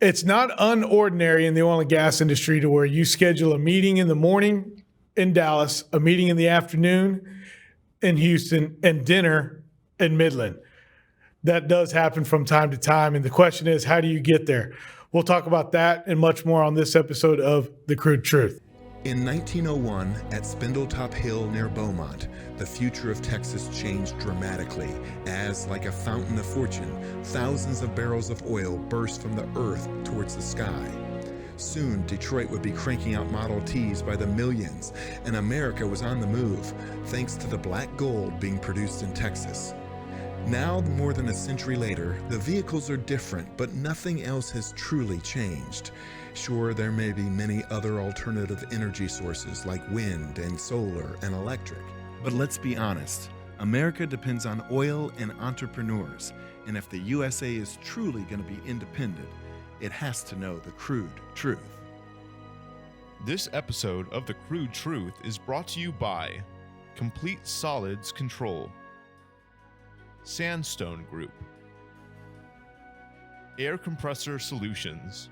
It's not unordinary in the oil and gas industry to where you schedule a meeting in the morning in Dallas, a meeting in the afternoon in Houston, and dinner in Midland. That does happen from time to time. And the question is, how do you get there? We'll talk about that and much more on this episode of The Crude Truth. In 1901, at Spindletop Hill near Beaumont, the future of Texas changed dramatically as, like a fountain of fortune, thousands of barrels of oil burst from the earth towards the sky. Soon, Detroit would be cranking out Model Ts by the millions, and America was on the move, thanks to the black gold being produced in Texas. Now, more than a century later, the vehicles are different, but nothing else has truly changed. Sure, there may be many other alternative energy sources like wind and solar and electric. But let's be honest, America depends on oil and entrepreneurs, and if the USA is truly going to be independent, it has to know the crude truth. This episode of The Crude Truth is brought to you by Complete Solids Control, Sandstone Group, Air Compressor Solutions,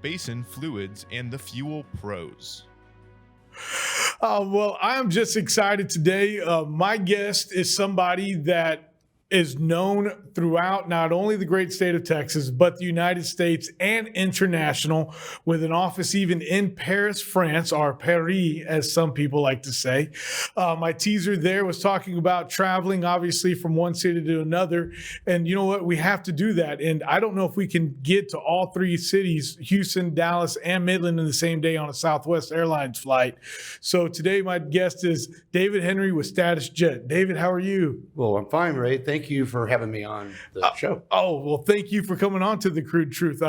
Basin Fluids, and the Fuel Pros. Well, I'm just excited today. My guest is somebody that is known throughout not only the great state of Texas, but the United States and international, with an office even in Paris, France, or Paris, as some people like to say. My teaser there was talking about traveling, obviously, from one city to another. And you know what? We have to do that. And I don't know if we can get to all three cities, Houston, Dallas, and Midland, in the same day on a Southwest Airlines flight. So today, my guest is David Henry with Status Jet. David, how are you? Well, I'm fine, Ray. Thank you for having me on the show. Well, thank you for coming on to The Crude Truth.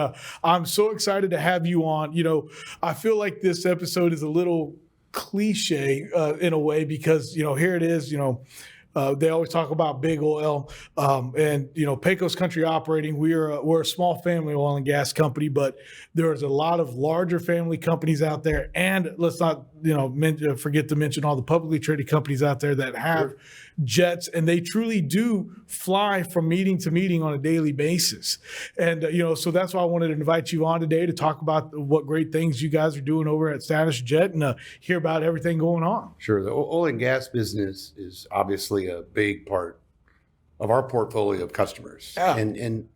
I'm so excited to have you on. You know, I feel like this episode is a little cliche in a way because, here it is, they always talk about big oil, and Pecos Country Operating. We're a small family oil and gas company, but there's a lot of larger family companies out there, and let's not forget to mention all the publicly traded companies out there that have jets, and they truly do fly from meeting to meeting on a daily basis. And so that's why I wanted to invite you on today to talk about what great things you guys are doing over at Status Jet and hear about everything going on. Sure. The oil and gas business is obviously a big part of our portfolio of customers. Yeah. And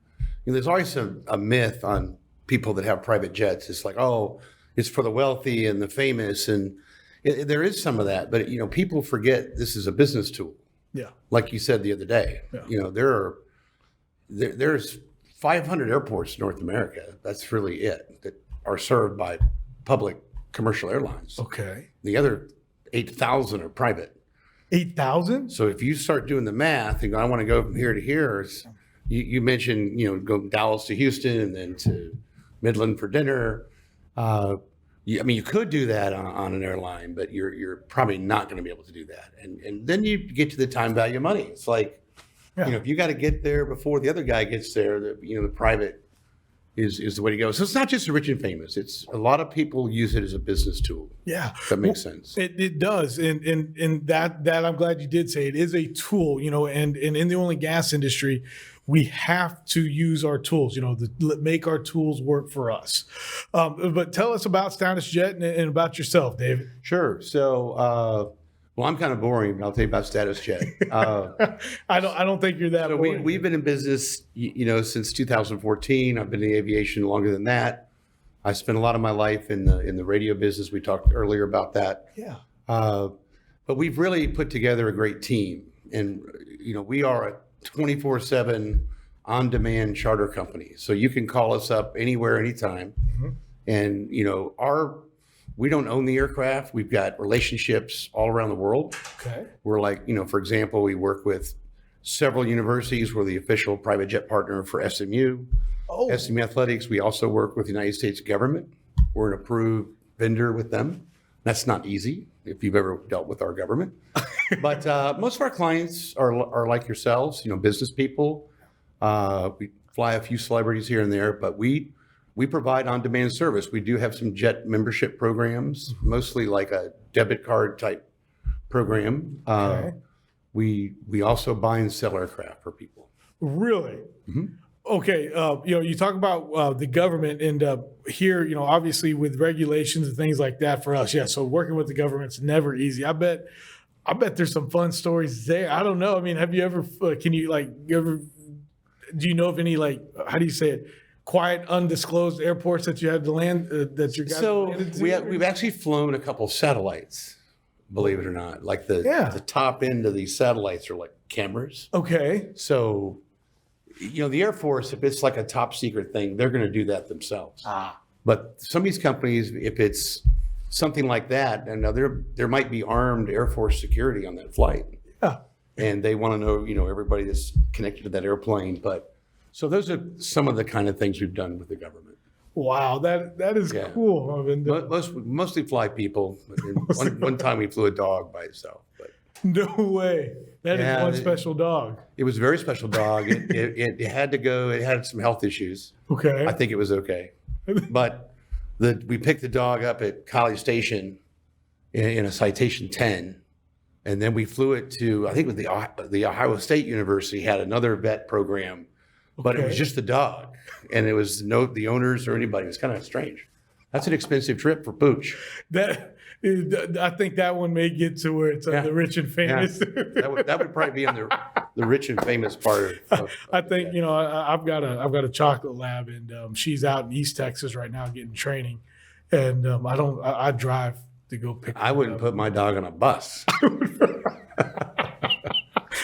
there's always a myth on people that have private jets. It's like, oh, it's for the wealthy and the famous. And there is some of that, but people forget this is a business tool. Yeah. Like you said the other day, there's 500 airports in North America. That's really it, that are served by public commercial airlines. Okay. The other 8,000 are private. 8,000? So if you start doing the math and go, I want to go from here to here, you mentioned, go Dallas to Houston and then to Midland for dinner. You could do that on an airline, but you're probably not going to be able to do that. And then you get to the time value of money. It's like, if you got to get there before the other guy gets there, the private is the way to go. So it's not just the rich and famous. It's a lot of people use it as a business tool. Yeah. If that makes sense. It does. And that I'm glad you did say it is a tool, and in the oil and gas industry, we have to use our tools, to make our tools work for us. But tell us about Status Jet and about yourself, David. Sure. So, I'm kind of boring, but I'll tell you about Status Jet. I don't think you're that boring. We've been in business, since 2014. I've been in aviation longer than that. I spent a lot of my life in the radio business. We talked earlier about that. Yeah. But we've really put together a great team, and we are a 24/7 on-demand charter company. So you can call us up anywhere, anytime. Mm-hmm. And we don't own the aircraft. We've got relationships all around the world. Okay. We're like, for example, we work with several universities. We're the official private jet partner for SMU. SMU Athletics. We also work with the United States government. We're an approved vendor with them. That's not easy if you've ever dealt with our government. But most of our clients are like yourselves, business people. We fly a few celebrities here and there, but we provide on-demand service. We do have some jet membership programs, mostly like a debit card type program. Okay. We also buy and sell aircraft for people. Really? Mm-hmm. Okay, you talk about the government, and here, obviously with regulations and things like that for us, yeah. So working with the government's never easy. I bet there's some fun stories there. I don't know. I mean, have you ever? Can you do you know of any, how do you say it? Quiet, undisclosed airports that you had to land that your guys landed to? We've actually flown a couple satellites, believe it or not. Like the top end of these satellites are like cameras. Okay. So, the Air Force, if it's like a top secret thing, they're going to do that themselves. But some of these companies, if it's something like that, and there might be armed Air Force security on that flight. Yeah. And they want to know, everybody that's connected to that airplane. But so those are some of the kind of things we've done with the government. Wow, that is cool. I mean, Mostly fly people. One time we flew a dog by itself. But no way. That is one special dog. It was a very special dog. It had to go. It had some health issues. Okay. I think it was okay. But we picked the dog up at College Station in a Citation 10. And then we flew it to, I think it was the Ohio State University had another vet program, but it was just the dog. And it was the owners or anybody. It was kind of strange. That's an expensive trip for Pooch. I think that one may get to where it's the rich and famous. Yeah. That would probably be on the rich and famous part. I think I've got a chocolate lab, and she's out in East Texas right now getting training, and I drive to go pick. I wouldn't put my dog on a bus.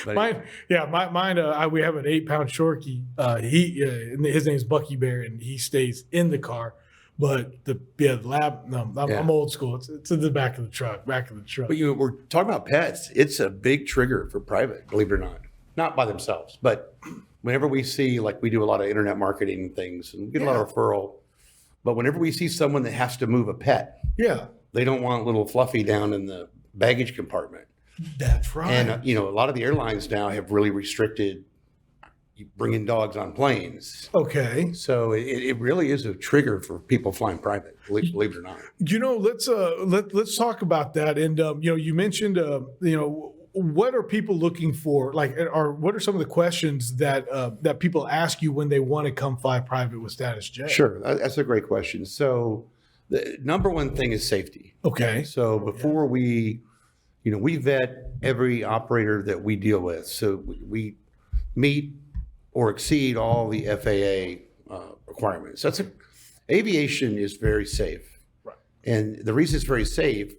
Mine. We have an 8-pound Shorkie. His name's Bucky Bear, and he stays in the car. But the lab, no, I'm old school. It's in the back of the truck. But we're talking about pets. It's a big trigger for private, believe it or not. Not by themselves, but whenever we see, we do a lot of internet marketing and things, and we get a lot of referral. But whenever we see someone that has to move a pet, they don't want little Fluffy down in the baggage compartment. That's right. And a lot of the airlines now have really restricted bringing dogs on planes. Okay. So it really is a trigger for people flying private, believe it or not. Let's talk about that. And you mentioned what are people looking for? Or what are some of the questions that people ask you when they want to come fly private with Status J? Sure, that's a great question. So the number one thing is safety. Okay. So before we vet every operator that we deal with. So we meet or exceed all the FAA requirements. Aviation is very safe. Right. And the reason it's very safe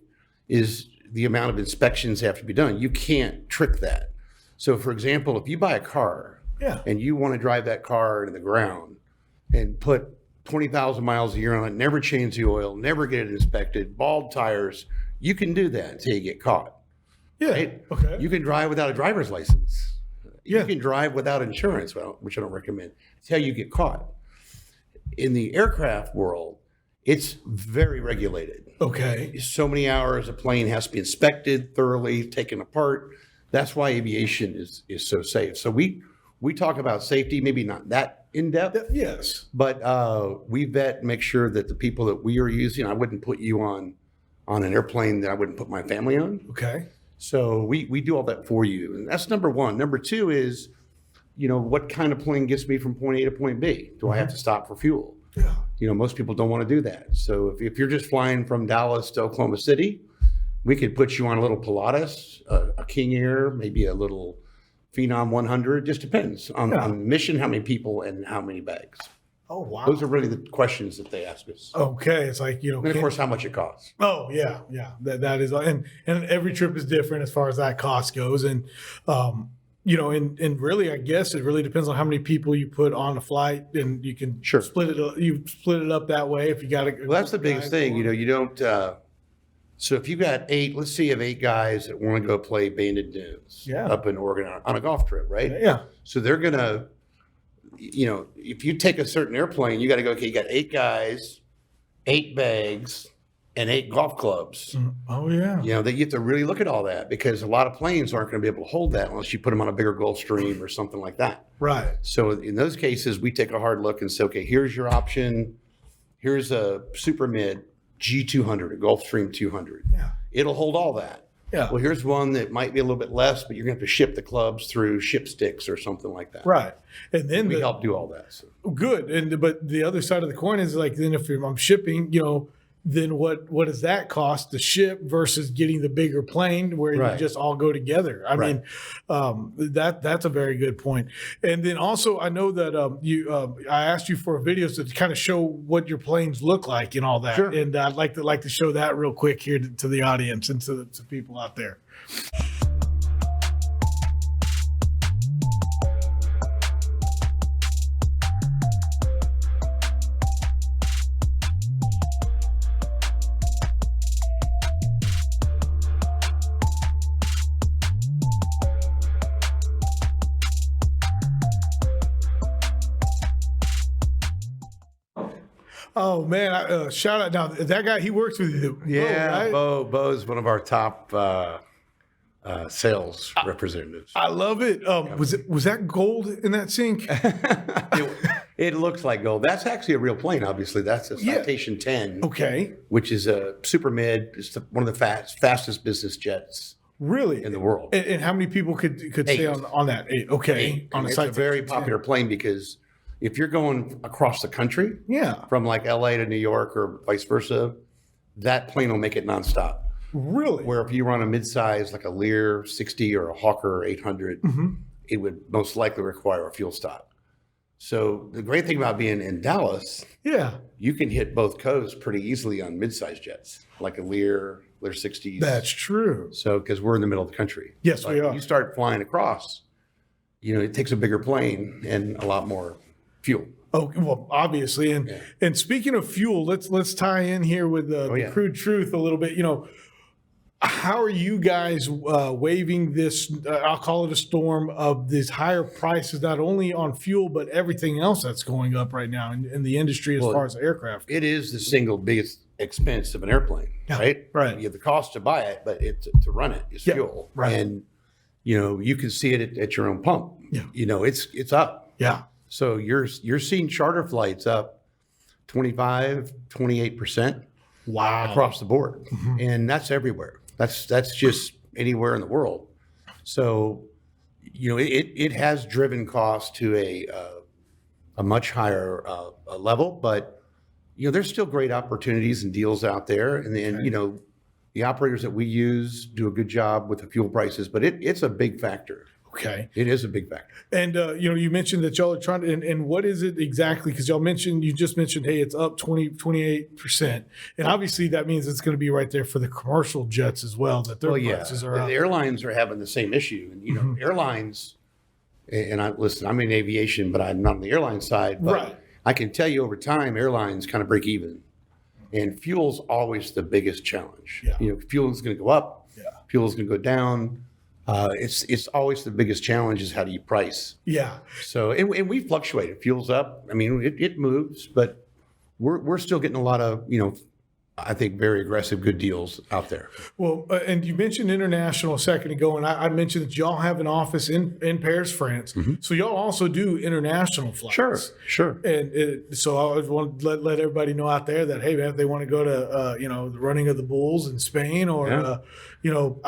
is the amount of inspections have to be done. You can't trick that. So for example, if you buy a car and you want to drive that car into the ground and put 20,000 miles a year on it, never change the oil, never get it inspected, bald tires, you can do that until you get caught. Yeah. Right? Okay. You can drive without a driver's license. Yeah. You can drive without insurance, which I don't recommend, until you get caught. In the aircraft world, it's very regulated. Okay. So many hours a plane has to be inspected thoroughly, taken apart. That's why aviation is so safe. So we talk about safety, maybe not that in depth. Yes. But we make sure that the people that we are using, I wouldn't put you on an airplane that I wouldn't put my family on. Okay. So we do all that for you. And that's number one. Number two is, what kind of plane gets me from point A to point B? Do I have to stop for fuel? Yeah. Most people don't want to do that. So if you're just flying from Dallas to Oklahoma City, we could put you on a little Pilatus, a King Air, maybe a little Phenom 100. Just depends on mission, how many people, and how many bags. Oh, wow. Those are really the questions that they ask us. Okay. It's like, And of course, how much it costs. Oh, yeah. Yeah. That is, and every trip is different as far as that cost goes. And, and really, I guess it really depends on how many people you put on a flight, and you can split it up that way if you got to. Well, that's the biggest thing. You don't, so if you've got let's say you have 8 guys that want to go play Banded Dunes up in Oregon on a golf trip, right? Yeah. So they're going to, if you take a certain airplane, you got to go, okay, you got 8 guys, 8 bags, and 8 golf clubs. Oh, yeah. That you have to really look at all that, because a lot of planes aren't going to be able to hold that unless you put them on a bigger Gulfstream or something like that. Right. So in those cases, we take a hard look and say, okay, here's your option. Here's a super mid G200, a Gulfstream 200. Yeah. It'll hold all that. Yeah. Well, here's one that might be a little bit less, but you're going to have to ship the clubs through shipsticks or something like that. Right. And then We help do all that. So. good. But the other side of the coin is like, then if I'm shipping, then what does that cost to ship versus getting the bigger plane where you just all go together? I mean, that's a very good point. And then also, I know that I asked you for a video to kind of show what your planes look like and all that. Sure. And I'd like to show that real quick here to the audience and to people out there. Oh man! Shout out now that guy. He works with you. Yeah, Bo, right? Bo's one of our top sales representatives. I love it. Was that gold in that sink? It looks like gold. That's actually a real plane. Obviously, that's a Citation 10. Okay. Which is a super mid. It's one of the fastest business jets. Really? In the world. And how many people could stay on that? 8. Okay. Eight. On It's a very popular plane because if you're going across the country, from like LA to New York or vice versa, that plane will make it nonstop. Really? Where if you run a midsize like a Lear 60 or a Hawker 800, it would most likely require a fuel stop. So the great thing about being in Dallas, you can hit both coasts pretty easily on midsize jets, like a Lear 60s. That's true. So because we're in the middle of the country. Yes, we are. You start flying across, it takes a bigger plane and a lot more fuel. Oh, well, obviously. And speaking of fuel, let's tie in here with the Crude Truth a little bit. How are you guys waiving this, I'll call it a storm of these higher prices, not only on fuel, but everything else that's going up right now in the industry as far as aircraft? It is the single biggest expense of an airplane, right? Right. You have the cost to buy it, but to run it is fuel. Right. And, you can see it at your own pump. Yeah. It's up. Yeah. So you're seeing charter flights up 28%. Wow. Across the board. And that's everywhere. That's just anywhere in the world. So, it has driven costs to a much higher level, but there's still great opportunities and deals out there. And then, the operators that we use do a good job with the fuel prices, but it's a big factor. Okay. It is a big factor. And, you mentioned that y'all are trying to, and what is it exactly? Because you just mentioned, hey, it's up 28%. And obviously that means it's going to be right there for the commercial jets as well, that their prices are up. The airlines are having the same issue. And, airlines, and I'm in aviation, but I'm not on the airline side. But I can tell you over time, airlines kind of break even. And fuel's always the biggest challenge. Yeah. Fuel is going to go up. Yeah. Fuel is going to go down. It's always the biggest challenge is how do you price? Yeah. So and we fluctuate. Fuel's up. I mean, it moves, but we're still getting a lot of I think very aggressive good deals out there. Well, and you mentioned international a second ago, and I mentioned that y'all have an office in Paris, France. So y'all also do international flights. Sure. And so I want to let everybody know out there that, hey, man, if they want to go to the running of the bulls in Spain, or I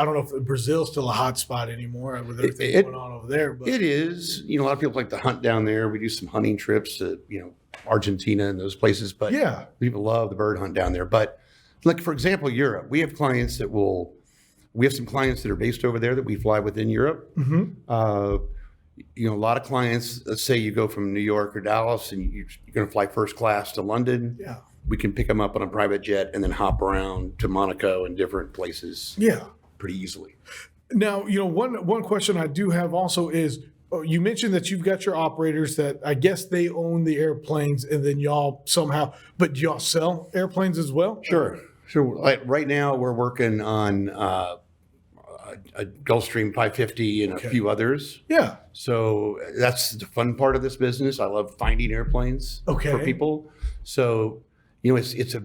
don't know if Brazil's still a hot spot anymore with everything going on over there. But it is. A lot of people like to hunt down there. We do some hunting trips to Argentina and those places, but people love the bird hunt down there. But like, for example, Europe, we have clients that we have some clients that are based over there that we fly within Europe. A lot of clients, let's say you go from New York or Dallas and you're going to fly first class to London. Yeah. We can pick them up on a private jet and then hop around to Monaco and different places. Yeah. Pretty easily. Now, one question I do have also is, you mentioned that you've got your operators that I guess they own the airplanes, and then y'all somehow, but do y'all sell airplanes as well? Sure. Like right now we're working on a Gulfstream 550 and a few others. Yeah. So that's the fun part of this business. I love finding airplanes for people. So, it's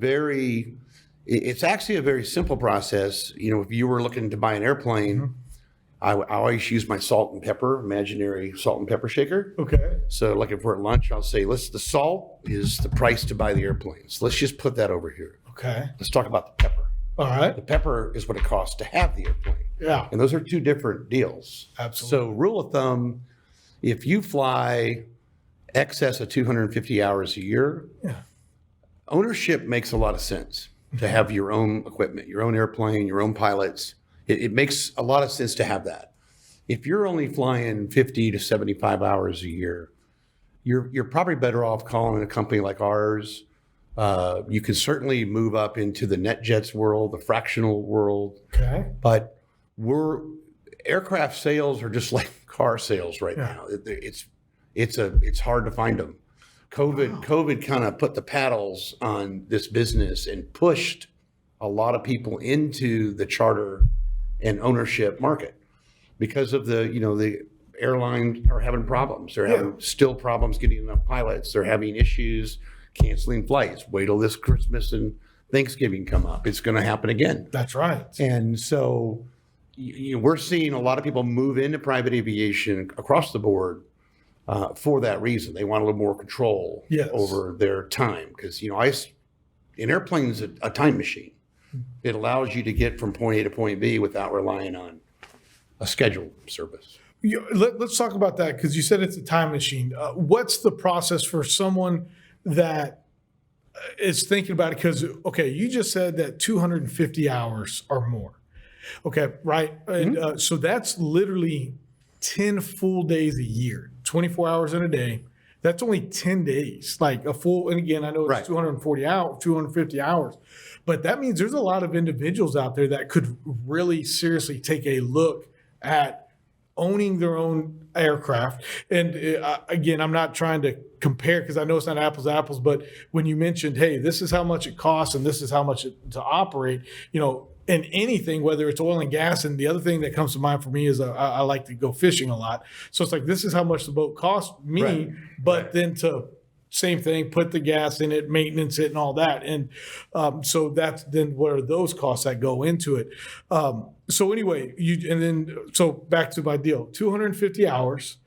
actually a very simple process. If you were looking to buy an airplane, I always use my salt and pepper, imaginary salt and pepper shaker. Okay. So like if we're at lunch, I'll say, the salt is the price to buy the airplanes. Let's just put that over here. Okay. Let's talk about the pepper. All right. The pepper is what it costs to have the airplane. Yeah. And those are two different deals. Absolutely. So rule of thumb, if you fly excess of 250 hours a year, ownership makes a lot of sense to have your own equipment, your own airplane, your own pilots. It makes a lot of sense to have that. If you're only flying 50 to 75 hours a year, you're probably better off calling a company like ours. You can certainly move up into the NetJets world, the fractional world. Okay. But aircraft sales are just like car sales right now. It's hard to find them. COVID kind of put the paddles on this business and pushed a lot of people into the charter and ownership market because of the airlines are having problems. They're having still problems getting enough pilots. They're having issues canceling flights. Wait till this Christmas and Thanksgiving come up. It's going to happen again. That's right. And so we're seeing a lot of people move into private aviation across the board for that reason. They want a little more control over their time because, an airplane is a time machine. It allows you to get from point A to point B without relying on a scheduled service. Let's talk about that because you said it's a time machine. What's the process for someone that is thinking about it? Because, you just said that 250 hours or more. Okay, right? And, so that's literally 10 full days a year, 24 hours in a day. That's only 10 days, like a full, and again, I know it's 240 hours, 250 hours, but that means there's a lot of individuals out there that could really seriously take a look at owning their own aircraft. And again, I'm not trying to compare because I know it's not apples to apples, but when you mentioned, hey, this is how much it costs and this is how much to operate, in anything, whether it's oil and gas. And the other thing that comes to mind for me is I like to go fishing a lot. So it's like, this is how much the boat cost me, but then to same thing, put the gas in it, maintenance it and all that. And so that's then what are those costs that go into it. So anyway, so back to my deal, 250 hours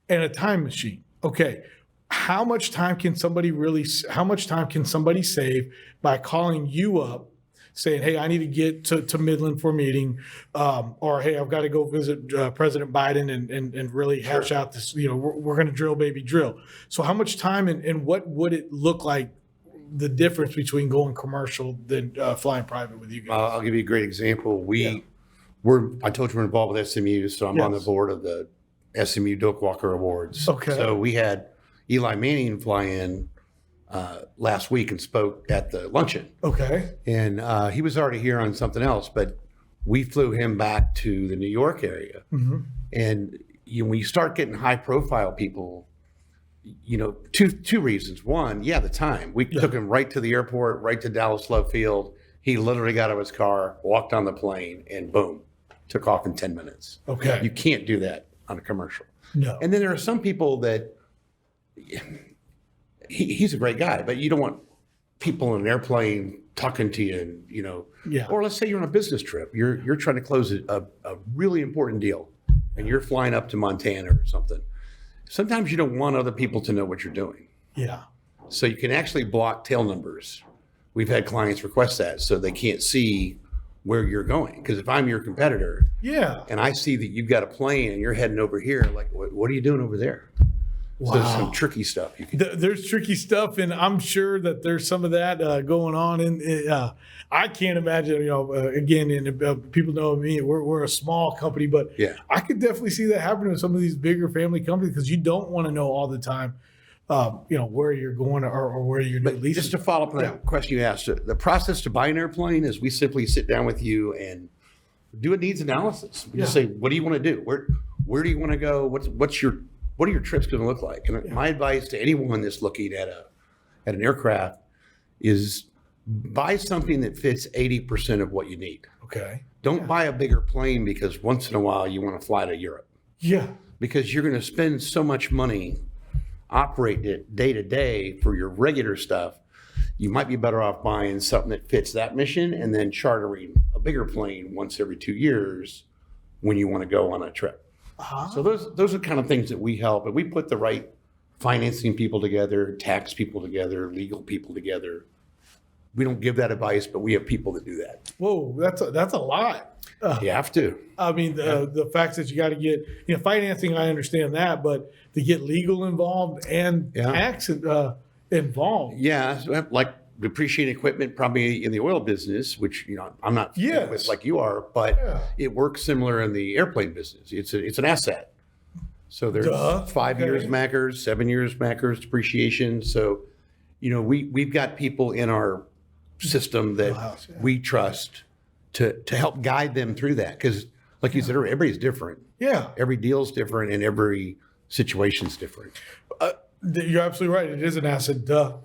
and a time machine. Okay. How much time can somebody save by calling you up saying, hey, I need to get to Midland for a meeting, or hey, I've got to go visit President Biden and really hash out this, we're going to drill, baby, drill. So how much time and what would it look like, the difference between going commercial than flying private with you guys? I'll give you a great example. I told you we're involved with SMU, so I'm on the board of the SMU Doak Walker Awards. Okay. So we had Eli Manning fly in last week and spoke at the luncheon. Okay. And he was already here on something else, but we flew him back to the New York area. Mm-hmm. And when you start getting high profile people, two reasons. One, the time. We took him right to the airport, right to Dallas Love Field. He literally got out of his car, walked on the plane, and boom, took off in 10 minutes. Okay. You can't do that on a commercial. No. And then there are some people that he's a great guy, but you don't want people in an airplane talking to you and, or let's say you're on a business trip. You're trying to close a really important deal and you're flying up to Montana or something. Sometimes you don't want other people to know what you're doing. Yeah. So you can actually block tail numbers. We've had clients request that so they can't see where you're going. Because if I'm your competitor and I see that you've got a plane and you're heading over here, like, what are you doing over there? Wow. So there's some tricky stuff you can do. There's tricky stuff, and I'm sure that there's some of that going on. And I can't imagine, again, and people know me, we're a small company, but I could definitely see that happening with some of these bigger family companies because you don't want to know all the time, where you're going or where you're leasing. Just to follow up on that question you asked, the process to buy an airplane is we simply sit down with you and do a needs analysis. We just say, what do you want to do? Where do you want to go? What are your trips going to look like? And my advice to anyone that's looking at an aircraft is buy something that fits 80% of what you need. Okay. Don't buy a bigger plane because once in a while you want to fly to Europe. Yeah. Because you're going to spend so much money operating it day to day for your regular stuff. You might be better off buying something that fits that mission and then chartering a bigger plane once every 2 years when you want to go on a trip. So those are kind of things that we help, and we put the right financing people together, tax people together, legal people together we don't give that advice, but we have people that do that. Whoa, that's a lot. You have to. I mean, the fact that you got to get, financing, I understand that, but to get legal involved and tax involved. Yeah, so like depreciating equipment, probably in the oil business, which I'm not familiar with like you are, but it works similar in the airplane business. It's an asset. So there's 5 years MACRs, 7 years MACRs depreciation. So we've got people in our system that we trust to help guide them through that, because like you said, everybody's different. Yeah, every deal's different and every situation's different. You're absolutely right. It is an asset. Duh.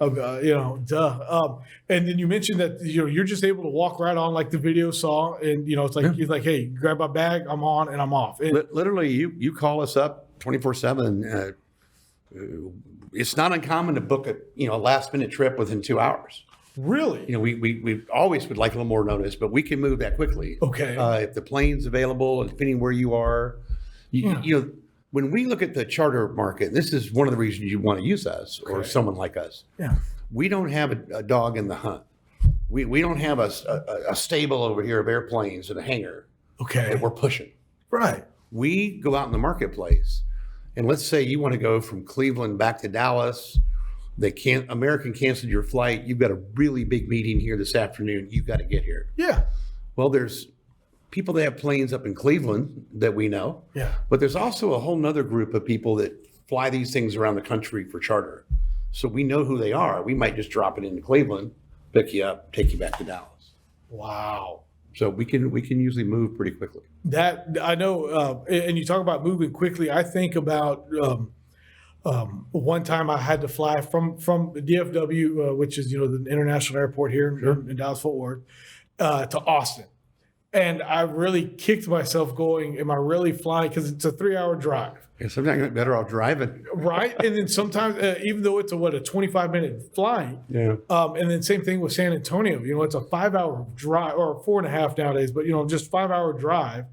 And then you mentioned that you're just able to walk right on like the video saw, and it's like you're like, hey, grab my bag, I'm on and I'm off. Literally, you call us up 24/7. It's not uncommon to book a last minute trip within 2 hours. Really? We always would like a little more notice, but we can move that quickly. Okay. If the plane's available, and depending where you are, when we look at the charter market, this is one of the reasons you want to use us or someone like us. Yeah. We don't have a dog in the hunt. We don't have a stable over here of airplanes and a hangar that we're pushing. Right. We go out in the marketplace, and let's say you want to go from Cleveland back to Dallas. American canceled your flight. You've got a really big meeting here this afternoon. You've got to get here. Yeah. Well, there's people that have planes up in Cleveland that we know. Yeah. But there's also a whole nother group of people that fly these things around the country for charter. So we know who they are. We might just drop it into Cleveland, pick you up, take you back to Dallas. Wow. So we can usually move pretty quickly. That I know, and you talk about moving quickly. I think about one time I had to fly from DFW, which is the international airport here in Dallas Fort Worth, to Austin, and I really kicked myself going, am I really flying? Because it's a 3-hour drive. Yeah, sometimes you're better off driving. Right. And then sometimes, even though it's a 25-minute flight. Yeah. And then same thing with San Antonio. It's a 5-hour drive, or 4.5 nowadays, but just 5-hour drive.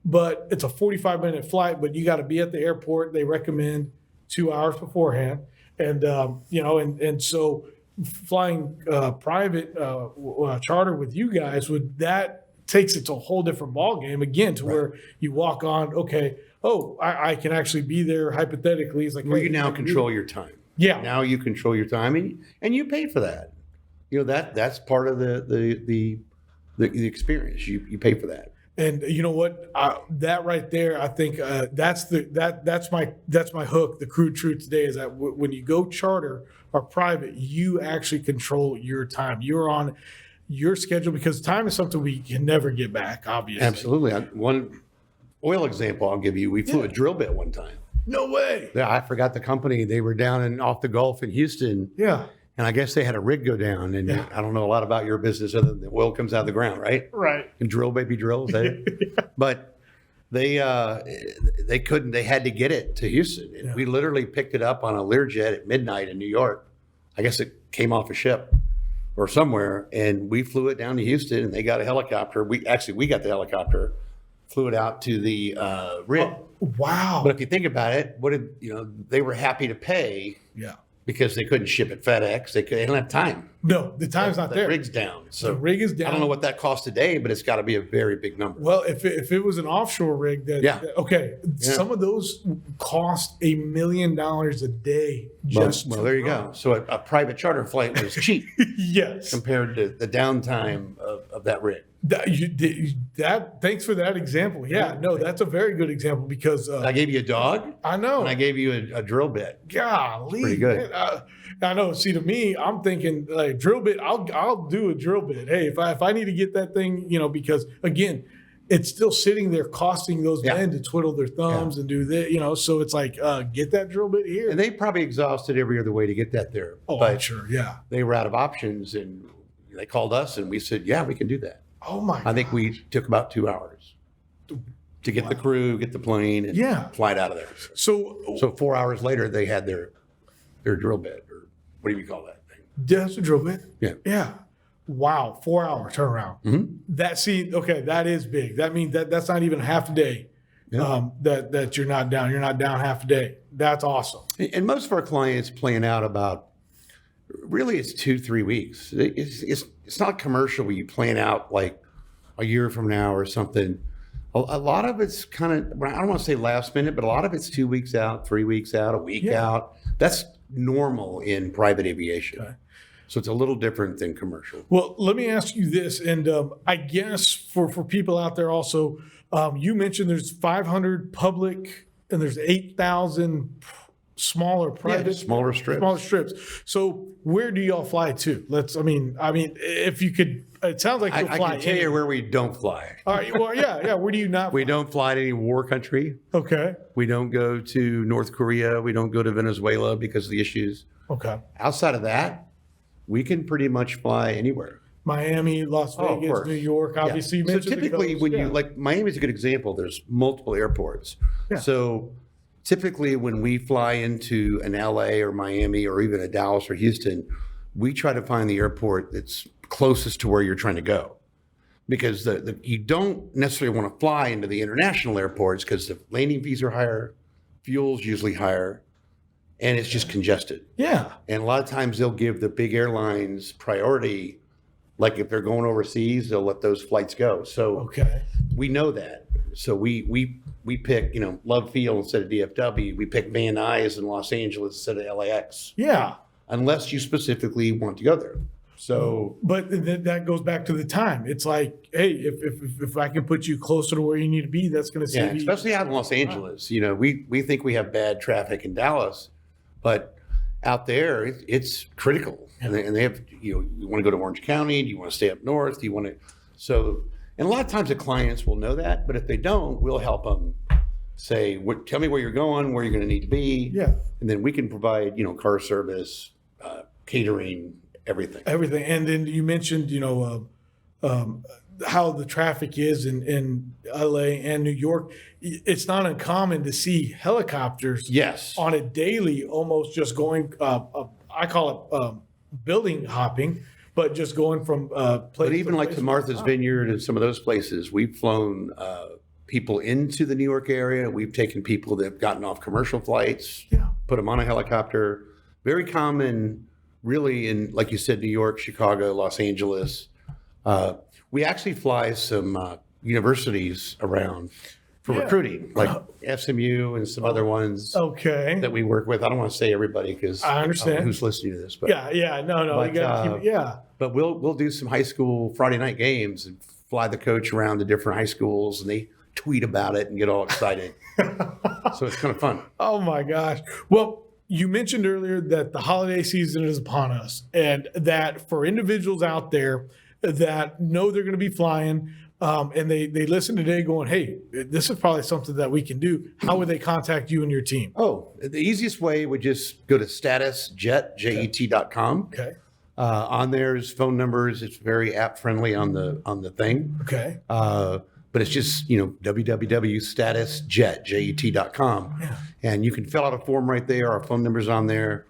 But it's a 45-minute flight, but you got to be at the airport. They recommend 2 hours beforehand. And, and so flying private charter with you guys, that takes it to a whole different ballgame again, to where you walk on, I can actually be there hypothetically. It's like, where you now control your time. Yeah. Now you control your time, and you pay for that. That's part of the experience. You pay for that. And you know what? That right there, I think that's my hook. The Crude truth today is that when you go charter or private, you actually control your time. You're on your schedule, because time is something we can never get back, obviously. Absolutely. One oil example I'll give you. We flew a drill bit one time. No way. Yeah, I forgot the company. They were down off the Gulf in Houston. Yeah. And I guess they had a rig go down. And I don't know a lot about your business other than the oil comes out of the ground, right? Right. And drill baby drills. But they couldn't. They had to get it to Houston. And we literally picked it up on a Learjet at midnight in New York. I guess it came off a ship or somewhere, and we flew it down to Houston, and they got a helicopter. We got the helicopter, flew it out to the rig. Oh, wow. But if you think about it, they were happy to pay. Yeah. Because they couldn't ship it FedEx. They don't have time. No, the time's not there. The rig's down. So the rig is down. I don't know what that costs today, but it's got to be a very big number. Well, if it was an offshore rig, some of those cost $1 million a day. Well, there you go. So a private charter flight was cheap. Yes. Compared to the downtime of that rig. Thanks for that example. Yeah, no, that's a very good example, because I gave you a dog. I know. And I gave you a drill bit. Golly, pretty good. Man, I know. See, to me, I'm thinking like drill bit. I'll do a drill bit. Hey, if I need to get that thing, because again, it's still sitting there costing those men to twiddle their thumbs and do that. So it's like, get that drill bit here. And they probably exhausted every other way to get that there. Oh, I'm sure. Yeah. They were out of options, and they called us, and we said, yeah, we can do that. Oh my! I think we took about 2 hours to get the crew, get the plane, and fly it out of there. So 4 hours later, they had their drill bit, or what do you call that thing? That's a drill bit. Yeah. Yeah. Wow. 4 hour turnaround. Mm-hmm. That is big. That means that's not even half a day. Yeah. That you're not down. You're not down half a day. That's awesome. And most of our clients plan out about Really, it's 2-3 weeks. It's not commercial where you plan out like a year from now or something. A lot of it's kind of, I don't want to say last minute, but a lot of it's 2 weeks out, 3 weeks out, a week out. That's normal in private aviation. Okay. So it's a little different than commercial. Well, let me ask you this, and I guess for people out there also, you mentioned there's 500 public and there's 8,000 smaller private, smaller strips. So where do y'all fly to? I mean, if you could, it sounds like you'll fly. I can tell you where we don't fly. All right. Well, yeah. Where do you not? We don't fly to any war country. Okay. We don't go to North Korea. We don't go to Venezuela because of the issues. Okay. Outside of that, we can pretty much fly anywhere. Miami, Las Vegas, New York, obviously. Yeah. So typically when you, like Miami's a good example, there's multiple airports. Yeah. So typically when we fly into an LA or Miami or even a Dallas or Houston, we try to find the airport that's closest to where you're trying to go. Because you don't necessarily want to fly into the international airports because the landing fees are higher, fuel's usually higher, and it's just congested. Yeah. And a lot of times they'll give the big airlines priority. Like if they're going overseas, they'll let those flights go. So we know that. So we pick, Love Field instead of DFW. We pick Van Nuys in Los Angeles instead of LAX. Yeah. Unless you specifically want to go there. So, but that goes back to the time. It's like, hey, if I can put you closer to where you need to be, that's going to save you. Especially out in Los Angeles. We think we have bad traffic in Dallas, but out there it's critical. And they have, you want to go to Orange County? Do you want to stay up north? Do you want to? So, and a lot of times the clients will know that, but if they don't, we'll help them say, tell me where you're going, where you're going to need to be. Yeah. And then we can provide, car service, catering, everything. And then you mentioned, how the traffic is in LA and New York. It's not uncommon to see helicopters on a daily, almost just going, I call it building hopping, but just going from place But even to like place to Martha's Vineyard and some of those places, we've flown people into the New York area. We've taken people that have gotten off commercial flights, put them on a helicopter. Very common, really, in, like you said, New York, Chicago, Los Angeles. We actually fly some universities around for recruiting, like SMU and some other ones that we work with. I don't want to say everybody because I understand who's listening to this. But, no, you got to keep it, But we'll do some high school Friday night games and fly the coach around the different high schools, and they tweet about it and get all excited. So it's kind of fun. Oh my gosh. Well, you mentioned earlier that the holiday season is upon us, and that for individuals out there that know they're going to be flying, and they listen today going, hey, this is probably something that we can do. How would they contact you and your team? Oh, the easiest way would just go to statusjet.com. Okay. On there's phone numbers. It's very app friendly on the thing. Okay. But it's just, www.statusjet.com. Yeah. And you can fill out a form right there. Our phone number's on there.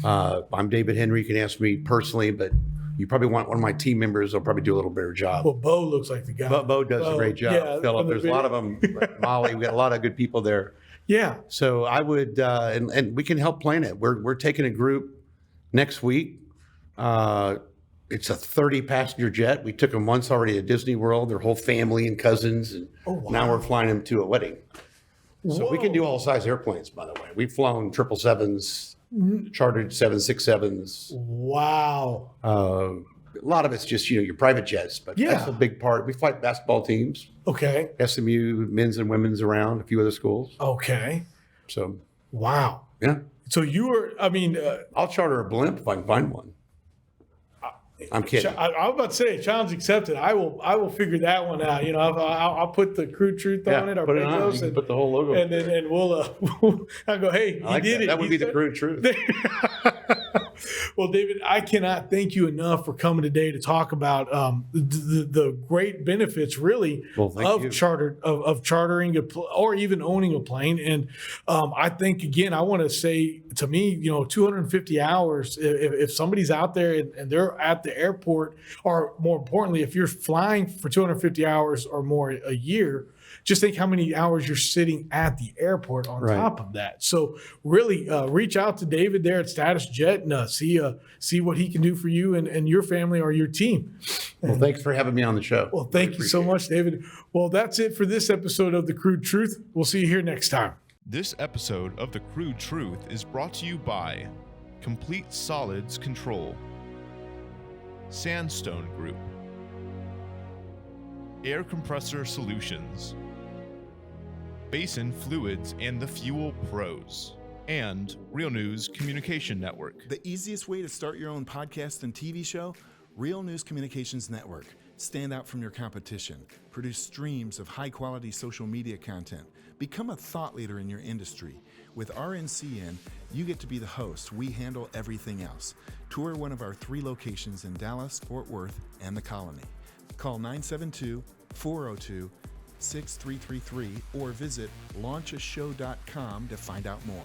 I'm David Henry. You can ask me personally, but you probably want one of my team members. They'll probably do a little better job. Well, Bo looks like the guy. Bo does a great job. Yeah, Philip, there's a lot of them. Molly, we got a lot of good people there. Yeah. So I would, and we can help plan it. We're taking a group next week. It's a 30 passenger jet. We took them once already to Disney World, their whole family and cousins. And now we're flying them to a wedding. So we can do all size airplanes, by the way. We've flown 777s, chartered 767s. Wow. A lot of it's just, your private jets, but that's a big part. We fly basketball teams. Okay. SMU, men's and women's around, a few other schools. Okay. So. Wow. Yeah. So you were, I'll charter a blimp if I can find one. I'm kidding. I'm about to say, challenge accepted. I will figure that one out. I'll put the Crude Truth on it. Put it on. You can put the whole logo. And then we'll I'll go, hey, he did it. That would be the Crude Truth. Well, David, I cannot thank you enough for coming today to talk about the great benefits, really, of chartering or even owning a plane. And I think, again, I want to say, to me, 250 hours. If somebody's out there and they're at the airport, or more importantly, if you're flying for 250 hours or more a year, just think how many hours you're sitting at the airport on Right. top of that. So really reach out to David there at Status Jet and see what he can do for you and your family or your team. Well, thanks for having me on the show. Well, thank you so much, David. Well, that's it for this episode of The Crude Truth. We'll see you here next time. This episode of The Crude Truth is brought to you by Complete Solids Control, Sandstone Group, Air Compressor Solutions, Basin Fluids and the Fuel Pros, and Real News Communication Network. The easiest way to start your own podcast and TV show? Real News Communications Network. Stand out from your competition. Produce streams of high-quality social media content. Become a thought leader in your industry. With RNCN, you get to be the host. We handle everything else. Tour one of our 3 locations in Dallas, Fort Worth, and the Colony. Call 972-402-6333 or visit launchashow.com to find out more.